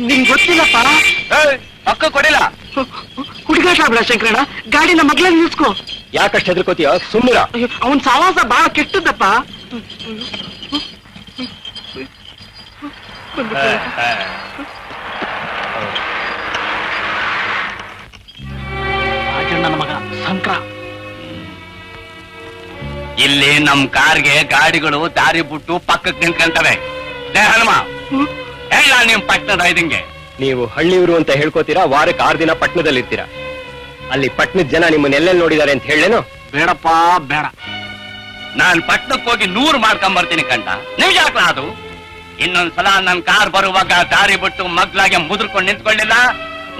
ನಿಂಗ್ ಗೊತ್ತಿಲ್ಲಪ್ಪ. ಪಕ್ಕ ಕೊಡಿಲ್ಲ. ಹುಡುಗಾಟ ಆಗ್ಬಿಡ ಶಂಕರಣ್ಣ, ಗಾಡಿನ ಮಗ್ಳ ನಿಲ್ಸ್ಕೊ. ಯಾಕಷ್ಟು ಹೆದರ್ಕೋತೀಯ? ಸುಮ್ಮನಿರ. ಅವನ್ ಸಾವಾಸ ಬಹಳ ಕೆಟ್ಟದಪ್ಪ. ರಾಜಣ್ಣನ ಮಗ ಶಂಕರ. ಇಲ್ಲಿ ನಮ್ ಕಾರ್ಗೆ ಗಾಡಿಗಳು ದಾರಿ ಬಿಟ್ಟು ಪಕ್ಕಕ್ಕೆ ನಿಂತ್ಕೊಂತವೆ. ಹನುಮ ಹೇಳ ನಿಮ್ ಪಟ್ಟಣದ ಇದಂಗೆ. ನೀವು ಹಳ್ಳಿಯವರು ಅಂತ ಹೇಳ್ಕೋತೀರಾ, ವಾರಕ್ಕೆ 6 ದಿನ ಪಟ್ಟಣದಲ್ಲಿ ಇರ್ತೀರಾ. ಅಲ್ಲಿ ಪಟ್ಟಣದ ಜನ ನಿಮ್ಮನ್ನ ಎಲ್ಲೆಲ್ಲಿ ನೋಡಿದಾರೆ ಅಂತ ಹೇಳೇನು? ಬೇಡಪ್ಪ ಬೇಡ. ನಾನ್ ಪಟ್ಟಣಕ್ಕೆ ಹೋಗಿ 100 ಮಾಡ್ಕೊಂಡ್ ಬರ್ತೀನಿ ಕಂಡ. ನಿಮ್ಗೆ ಯಾಕಲ ಅದು? ಇನ್ನೊಂದ್ಸಲ ನನ್ ಕಾರ್ ಬರುವಾಗ ದಾರಿ ಬಿಟ್ಟು ಮಗ್ಲಾಗೆ ಮುದ್ರಕೊಂಡು ನಿಂತ್ಕೊಳ್ಳಿಲ್ಲ,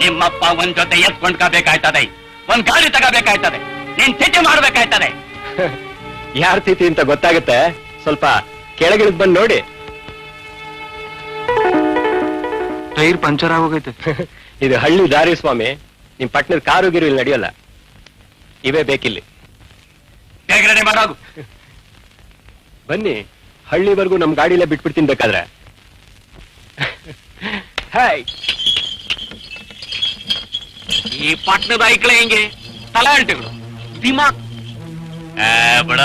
ನಿಮ್ಮಪ್ಪ ಒಂದ್ ಜೊತೆ ಎತ್ಕೊಂಡ್ಕೋಬೇಕಾಯ್ತದೆ, ಒಂದ್ ಗಾಡಿ ತಗೋಬೇಕಾಯ್ತದೆ, ನೀನ್ ತಿಥಿ ಮಾಡ್ಬೇಕಾಯ್ತದೆ. ಯಾರ್ ತಿಥಿ ಅಂತ ಗೊತ್ತಾಗುತ್ತೆ. ಸ್ವಲ್ಪ ಕೆಳಗಿಳಿದ್ ಬಂದ್ ನೋಡಿ. ಟೈರ್ ಪಂಚರ್ ಆಗೋಗೈತೆ. ಇದು ಹಳ್ಳಿ ದಾರಿ ಸ್ವಾಮಿ, ನಿಮ್ ಪಟ್ಟಣದ ಕಾರು ಗಿರು ಇಲ್ಲಿ ನಡೆಯಲ್ಲ. ಇವೇ ಬೇಕಿಲ್ಲಿ. ಬೇಗನೆ ಮಾಡೋದು. ಬನ್ನಿ, ಹಳ್ಳಿವರೆಗೂ ನಮ್ ಗಾಡಿಲೇ ಬಿಟ್ಬಿಡ್ತೀನಿ ಬೇಕಾದ್ರೆ. ಹಾಯ್. ಈ ಪಟ್ಟಣದ ಐಕ್ಳೆ ಹೆಂಗೆ ತಲಾಂಟೆಗಳು ದಿಮಾಕ್. ಬಿಡ,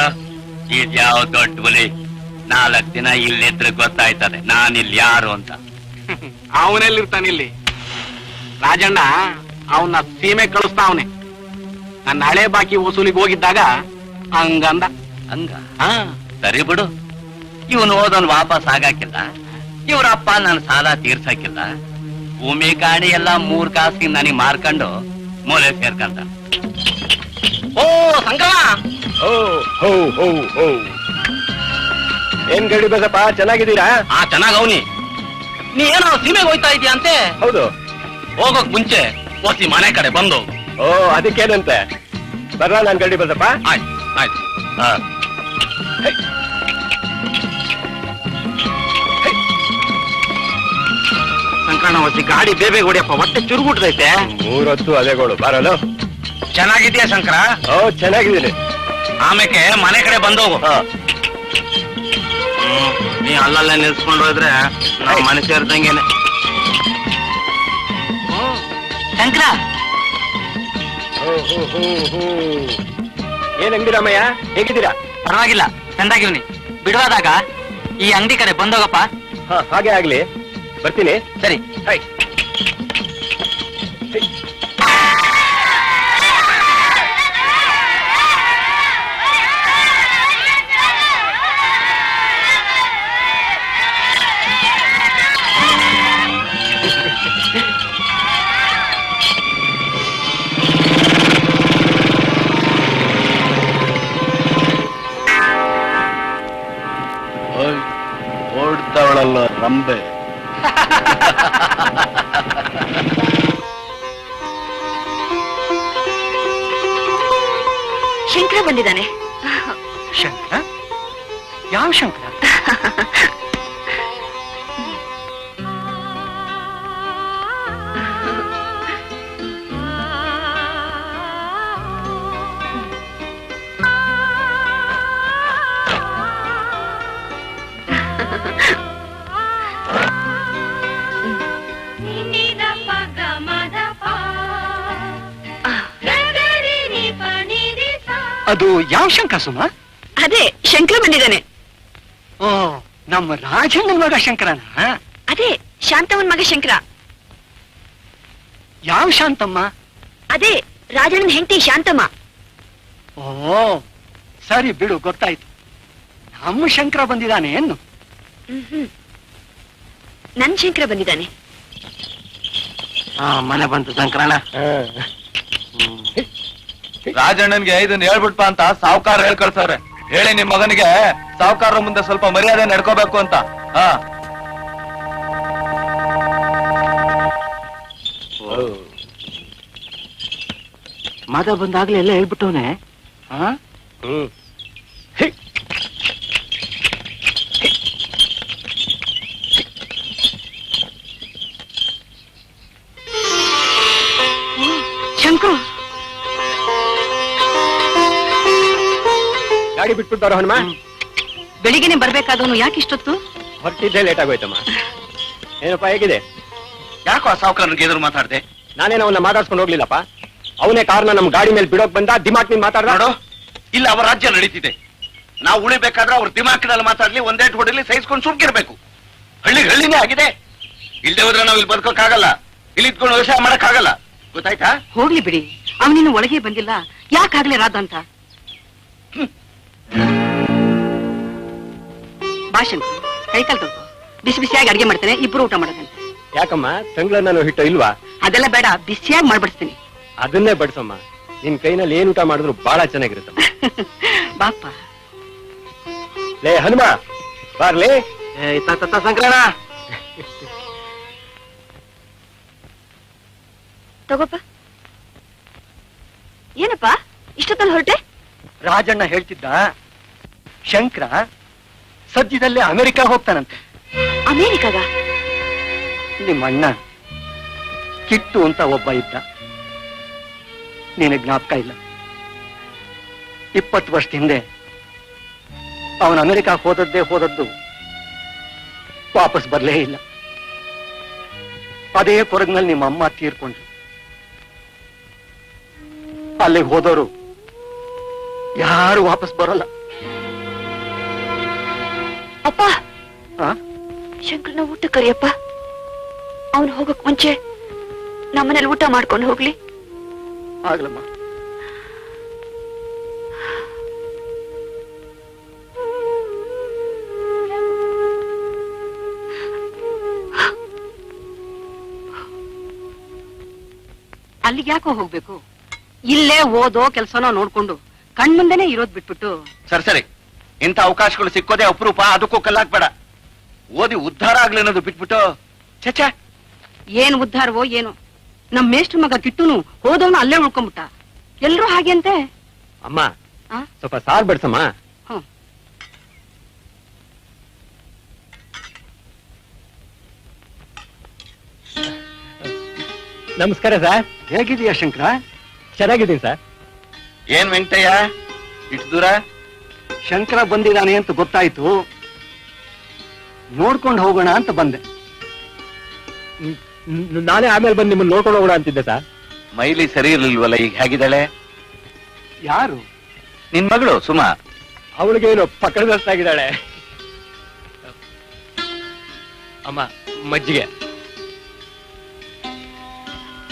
ಇದ್ಯಾವ ದೊಡ್ಡ ಬಲಿ. 4 ದಿನ ಇಲ್ಲಿದ್ರೆ ಗೊತ್ತಾಯ್ತದೆ ನಾನಿಲ್ಲಿ ಯಾರು ಅಂತ. ಅವನೆಲ್ಲಿರ್ತಾನೆ ಇಲ್ಲಿ? ರಾಜಣ್ಣ ಅವನ್ನ ಸೀಮೆ ಕಳಿಸ್ತಾ ಅವನೇ. ನನ್ನ ಹಳೆ ಬಾಕಿ ವಸೂಲಿಗೆ ಹೋಗಿದ್ದಾಗ ಹಂಗಂದ. ಹಂಗ? ಸರಿ ಬಿಡು. ಇವನು ಓದೋನ್ ವಾಪಸ್ ಆಗಾಕಿಲ್ಲ, ಇವ್ರಪ್ಪ ನನ್ನ ಸಾಲ ತೀರ್ಸಕ್ಕಿಲ್ಲ. ಭೂಮಿ ಕಾಣಿ ಎಲ್ಲ 3 ಕಾಸಿಗೆ ನನಗೆ ಮಾರ್ಕೊಂಡು ಮೂಲೆ ಸೇರ್ಕಂತ. ಓ ಸಂಗಮ, ಏನ್ ಗಡಿ ಬಸಪ್ಪ, ಚೆನ್ನಾಗಿದ್ದೀರಾ? ಚೆನ್ನಾಗವ್ನಿ. ನೀ ಏನೋ ಸೀಮೆಗೆ ಹೋಯ್ತಾ ಇದೀಯ ಅಂತೆ? ಹೌದು. ಹೋಗೋಕ್ ಮುಂಚೆ ಓಸಿ ಮನೆ ಕಡೆ ಬಂದು. ಓ, ಅದಕ್ಕೇನಂತೆ. ಬರ್ರ ನಾನ್ ಗಡಿ ಬಸಪ್ಪ. ಆಯ್ತು ಆಯ್ತು. ಸಂಕ್ರಣ ಹೊಸಿ ಗಾಡಿ ಬೇಬೆ ಹೊಡಿಯಪ್ಪ, ಹೊಟ್ಟೆ ಚುರುಗುಟ್ಟದೈತೆ. 3 ಹೊತ್ತು ಅದೇ ಗೋಳು. ಬರಲು ಚೆನ್ನಾಗಿದ್ಯಾ ಶಂಕರ? ಓ, ಚೆನ್ನಾಗಿದ್ದೀನಿ. ಆಮೇಲೆ ಮನೆ ಕಡೆ ಬಂದೋಗು. ನೀ ಅಲ್ಲಲ್ಲೇ ನಿಲ್ಸ್ಕೊಂಡು ಹೋದ್ರೆ ನಾವು ಮನೆ ಸೇರ್ದಂಗೆನೆ. ಶಂಕರ, ಏನ್ ಅಂಗಡಿ ರಾಮಯ್ಯ, ಹೇಗಿದ್ದೀರಾ? ಪರವಾಗಿಲ್ಲ, ಚಂದಾಗಿವ್ನಿ. ಬಿಡುವಾದಾಗ ಈ ಅಂಗಡಿ ಕಡೆ ಬಂದೋಗಪ್ಪ. ಹಾಗೆ ಆಗ್ಲಿ, ಬರ್ತೀನಿ. ಸರಿ. ಓಡ್ತಾವಳಲ್ಲ ರಂಬೆ. ಶಂಕರ ಬಂದಿದ್ದಾನೆ. ಶಂಕರ? ಯಾವ ಶಂಕರ? ಅದು ಯಾವ ಶಂಕರ ಸುಮ? ಅದೇ ಶಂಕರ ಬಂದಿದ್ದಾನೆ. ಓ, ನಮ್ಮ ರಾಜಣ್ಣನ ಮಗ ಶಂಕರನ? ಅದೇ ಶಾಂತಮ್ಮನ ಮಗ ಶಂಕರ. ಯಾವ ಶಾಂತಮ್ಮ? ಅದೇ ರಾಜಣ್ಣನ ಹೆಂಡತಿ ಶಾಂತಮ್ಮ. ಓ, ಸರಿ ಬಿಡು, ಗೊತ್ತಾಯ್ತು. ನಮ್ಮ ಶಂಕರ ಬಂದಿದ್ದಾನೆ ಏನು? ನನ್ ಶಂಕರ ಬಂದಿದ್ದಾನೆ. ಮನೆ ಬಂತು ಶಂಕರಣ್ಣ. ರಾಜಣ್ಣನ್ಗೆ ಇದನ್ನ ಹೇಳ್ಬಿಟ್ಪ ಅಂತ ಸಾವುಕಾರ ಹೇಳ್ಕಳ್ಸವ್ರೆ. ಹೇಳಿ ನಿಮ್ ಮಗನಿಗೆ ಸಾವುಕಾರ ಮುಂದೆ ಸ್ವಲ್ಪ ಮರ್ಯಾದೆ ನಡ್ಕೋಬೇಕು ಅಂತ. ಮದ ಬಂದಾಗ್ಲೇ ಎಲ್ಲ ಹೇಳ್ಬಿಟ್ಟವನೆ. ಶಂಕು, ಗಾಡಿ ಬಿಟ್ಬಿಟ್ಟು ಹನುಮ. ಬೆಳಿಗ್ಗೆನೆ ಬರ್ಬೇಕಾದವನು ಯಾಕೆ ಇಷ್ಟೊತ್ತು? ಹೊರಟಿದ್ದೆ ಲೇಟ್ ಆಗೋಯ್ತಮ್ಮ. ಏನಪ್ಪಾ, ಹೇಗಿದೆ? ಯಾಕೋ ಆ ಸಾವುಕಾರನಿಗೆ ಎದುರು ಮಾತಾಡ್ದೆ? ನಾನೇನೋ ಅವನ್ನ ಮಾತಾಡ್ಸ್ಕೊಂಡು ಹೋಗ್ಲಿಲ್ಲಪ್ಪ. ಅವನೇ ಕಾರ್ನ ನಮ್ ಗಾಡಿ ಮೇಲೆ ಬಿಡೋಕ್ ಬಂದ, ದಿಮಾಕ್ ನಿನ್ ಮಾತಾಡ. ನೋಡು, ಇಲ್ಲ ಅವರ ರಾಜ್ಯ ನಡೀತಿದೆ. ನಾವು ಉಳಿಬೇಕಾದ್ರೆ ಅವ್ರ ದಿಮಾಕಿನಲ್ಲಿ ಮಾತಾಡ್ಲಿ, ಒಂದೇಟ್ ಹೊಡಿಲಿ, ಸಹಿಸ್ಕೊಂಡು ಸುಮ್ಕಿರ್ಬೇಕು. ಹಳ್ಳಿನೇ ಆಗಿದೆ. ಇಲ್ದೇ ಹೋದ್ರೆ ನಾವು ಇಲ್ಲಿ ಬದುಕೋಕ್ಕಾಗಲ್ಲ, ಇಲ್ಲಿ ಇದ್ಕೊಂಡು ವ್ಯವಸಾಯ ಮಾಡಕ್ಕಾಗಲ್ಲ. ಗೊತ್ತಾಯ್ತಾ? ಹೋಗ್ಲಿ ಬಿಡಿ, ಅವನಿನ್ನು ಒಳಗೆ ಬಂದಿಲ್ಲ, ಯಾಕಾಗ್ಲಿ ರಾದ ಅಂತ. ಭಾಷಣ ಕೈಕಾಲ್ ತೊಳ್ಕೊ, ಬಿಸಿ ಬಿಸಿಯಾಗಿ ಅಡಿಗೆ ಮಾಡ್ತೇನೆ, ಇಬ್ರು ಊಟ ಮಾಡೋದಂತೆ. ಯಾಕಮ್ಮ ತಂಗ್ಳನ್ನ ಹಿಟ್ಟು ಇಲ್ವಾ? ಅದೆಲ್ಲ ಬೇಡ, ಬಿಸಿಯಾಗಿ ಮಾಡ್ಬಿಡ್ತೀನಿ. ಅದನ್ನೇ ಬಡ್ಸಮ್ಮ. ನಿನ್ ಕೈನಲ್ಲಿ ಏನ್ ಊಟ ಮಾಡಿದ್ರು ಬಹಳ ಚೆನ್ನಾಗಿರುತ್ತಮ್ಮ. ಬಾಪ. ಲೇ ಹನುಮ ಬಾರ್ಲಿ. ಸಂಕ್ರಣ ತಗೋಪ್ಪ. ಏನಪ್ಪ ಇಷ್ಟೊತ್ತಲ್ಲಿ ಹೊರಟೆ? ರಾಜಣ್ಣ ಹೇಳ್ತಿದ್ದ, ಶಂಕರ ಸದ್ಯದಲ್ಲೇ ಅಮೆರಿಕ ಹೋಗ್ತಾನಂತೆ. ಅಮೇರಿಕಾಗ? ನಿಮ್ಮ ಅಣ್ಣ ಕಿಟ್ಟು ಅಂತ ಒಬ್ಬ ಇದ್ದ, ನಿನಗೆ ಜ್ಞಾಪಕ ಇಲ್ಲ? 20 ವರ್ಷದ ಹಿಂದೆ ಅವನು ಅಮೆರಿಕ ಹೋದದ್ದು ವಾಪಸ್ ಬರ್ಲೇ ಇಲ್ಲ. ಅದೇ ಕೊರಗಿನಲ್ಲಿ ನಿಮ್ಮ ಅಮ್ಮ ತೀರ್ಕೊಂಡ್ರು. ಅಲ್ಲಿಗೆ ಹೋದವರು ಯಾರು ವಾಪಸ್ ಬರೋಲ್ಲ. ಅಪ್ಪ, ಶಂಕರನ ಊಟ ಕರಿಯಪ್ಪ. ಅವನು ಹೋಗಕ್ ಮುಂಚೆ ನಮ್ಮನೇಲಿ ಊಟ ಮಾಡ್ಕೊಂಡು ಹೋಗ್ಲಿ. ಆಗ್ಲಮ್ಮ. ಅಲ್ಲಿಗೆ ಯಾಕೋ ಹೋಗ್ಬೇಕು? ಇಲ್ಲೇ ಓದೋ ಕೆಲ್ಸನೋ ನೋಡ್ಕೊಂಡು ಕಣ್ಮುಂದೆನೆ ಇರೋದ್ ಬಿಟ್ಬಿಟ್ಟು. ಸರಿ, ಇಂಥ ಅವಕಾಶಗಳು ಸಿಕ್ಕೋದೇ ಅಪರೂಪ. ಅದಕ್ಕೂ ಕಲ್ಲಾಕ್ಬೇಡ. ಓದಿ ಉದ್ಧಾರ ಆಗ್ಲಿ ಅನ್ನೋದು ಬಿಟ್ಬಿಟ್ಟು ಚಚಾ. ಏನ್ ಉದ್ಧಾರವೋ ಏನೋ, ನಮ್ ಮೇಷ್ಟ್ರ ಮಗ ಕಿಟ್ಟುನು ಹೋದವನು ಅಲ್ಲೇ ಉಳ್ಕೊಂಬಿಟ್ಟ. ಎಲ್ರೂ ಹಾಗೆ ಅಂತೆ. ಅಮ್ಮ ಸ್ವಲ್ಪ ಸಾರ್ ಬಡ್ಸಮ್ಮ. ನಮಸ್ಕಾರ ಸರ್. ಹೇಗಿದೆಯಾ ಶಂಕರ? ಚೆನ್ನಾಗಿದ್ದೀನಿ ಸರ್. ಏನ್ ವೆಂಕಟಯ್ಯ ಇಷ್ಟು ದೂರ? ಶಂಕರ ಬಂದಿದ್ದಾನೆ ಅಂತ ಗೊತ್ತಾಯ್ತು, ನೋಡ್ಕೊಂಡು ಹೋಗೋಣ ಅಂತ ಬಂದೆ. ನಾನೇ ಆಮೇಲೆ ಬಂದು ನಿಮ್ಮನ್ನ ನೋಡ್ಕೊಂಡು ಹೋಗೋಣ ಅಂತಿದ್ದೆ ಸರ್. ಮೈಲಿ ಸರಿ ಇರ್ಲಿಲ್ವಲ್ಲ, ಈಗ ಹೇಗಿದ್ದಾಳೆ? ಯಾರು? ನಿನ್ ಮಗಳು ಸುಮಾ. ಅವಳಿಗೇನು ಪಕ್ಕದಷ್ಟಾಗಿದ್ದಾಳೆ. ಅಮ್ಮ ಮಜ್ಜಿಗೆ.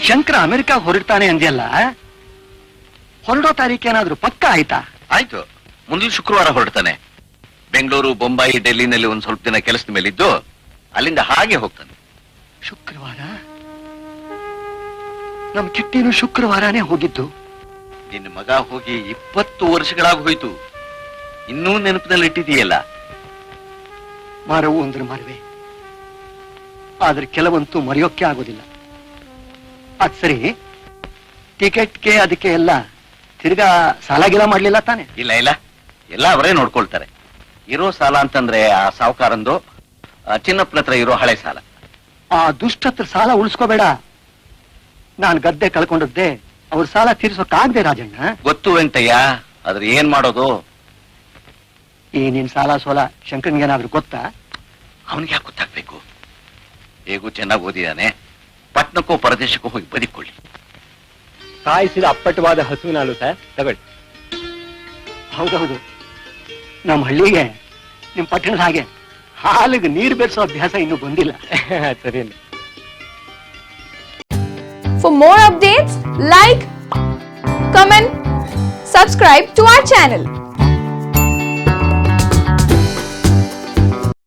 ಶಂಕರ ಅಮೆರಿಕ ಹೊರಡ್ತಾನೆ ಅಂದ್ಯಲ್ಲ, ಹೊರಡೋ ತಾರೀಕೇನಾದ್ರೂ ಪಕ್ಕ ಆಯ್ತಾ? ಆಯ್ತು, ಮುಂದಿನ ಶುಕ್ರವಾರ ಹೊರಡ್ತಾನೆ. ಬೆಂಗಳೂರು, ಬೊಂಬಾಯಿ, ಡೆಲ್ಲಿನಲ್ಲಿ ಒಂದ್ ಸ್ವಲ್ಪ ದಿನ ಕೆಲಸದ ಮೇಲಿದ್ದು ಅಲ್ಲಿಂದ ಹಾಗೆ ಹೋಗ್ತಾನೆ. ಶುಕ್ರವಾರ? ನಮ್ ಕಿಟ್ಟಿನೂ ಶುಕ್ರವಾರನೇ ಹೋಗಿದ್ದು. ನಿನ್ನ ಮಗ ಹೋಗಿ 20 ವರ್ಷಗಳಾಗಿ ಹೋಯ್ತು, ಇನ್ನೂ ನೆನಪಿನಲ್ಲಿ ಇಟ್ಟಿದೀಯಲ್ಲ. ಮರವು ಅಂದ್ರೆ ಮರವೇ, ಆದ್ರೆ ಕೆಲವಂತೂ ಮರೆಯೋಕೆ ಆಗೋದಿಲ್ಲ. ಅದ್ ಸರಿ, ಟಿಕೆಟ್ಗೆ ಅದಕ್ಕೆ ಎಲ್ಲ ತಿರ್ಗಾ ಸಾಲ ಗಿಲ ಮಾಡ್ಲಿಲ್ಲ ತಾನೆ? ಇಲ್ಲ, ಎಲ್ಲ ಅವರೇ ನೋಡ್ಕೊಳ್ತಾರೆ. ಇರೋ ಸಾಲ ಅಂತಂದ್ರೆ ಆ ಸಾವುಕಾರಂದು ಚಿನ್ನಪ್ಪನ ಹತ್ರ ಇರೋ ಹಳೆ ಸಾಲ. ಆ ದುಷ್ಟತ್ರ ಸಾಲ ಉಳಿಸ್ಕೋಬೇಡ. ನಾನ್ ಗದ್ದೆ ಕಳ್ಕೊಂಡದ್ದೆ ಅವ್ರ ಸಾಲ ತೀರ್ಸೋಕಾಗ್ದೆ ರಾಜಣ್ಣ. ಗೊತ್ತು ವೆಂಕಟಯ್ಯ, ಆದ್ರೆ ಏನ್ ಮಾಡೋದು? ಈ ನಿನ್ ಸಾಲ ಸೋಲ ಶಂಕರನ್ಗೇನಾದ್ರೂ ಗೊತ್ತಾ? ಅವನಿಗೆ ಯಾಕೆ ಗೊತ್ತಾಗ್ಬೇಕು? ಹೇಗೂ ಚೆನ್ನಾಗಿ ಓದಿದಾನೆ, ಪಟ್ನಕ್ಕೋ ಪರದೇಶಕ್ಕೂ ಹೋಗಿ ಬದುಕೊಳ್ಳಿ. ಕಾಯಿಸಿದ ಅಪ್ಪಟವಾದ ಹಸು ನಾಳು ಸರ್, ತಗೊಳ್ಳಿ. ಹೌದೌದು, ನಮ್ಮ ಹಳ್ಳಿಗೆ ನಿಮ್ ಪಟ್ಟಣದ ಹಾಗೆ ಹಾಲಿಗೆ ನೀರು ಬೆರೆಸೋ ಅಭ್ಯಾಸ ಇನ್ನೂ ಬಂದಿಲ್ಲ. ಸರಿ. For more updates, like, comment, subscribe to our channel.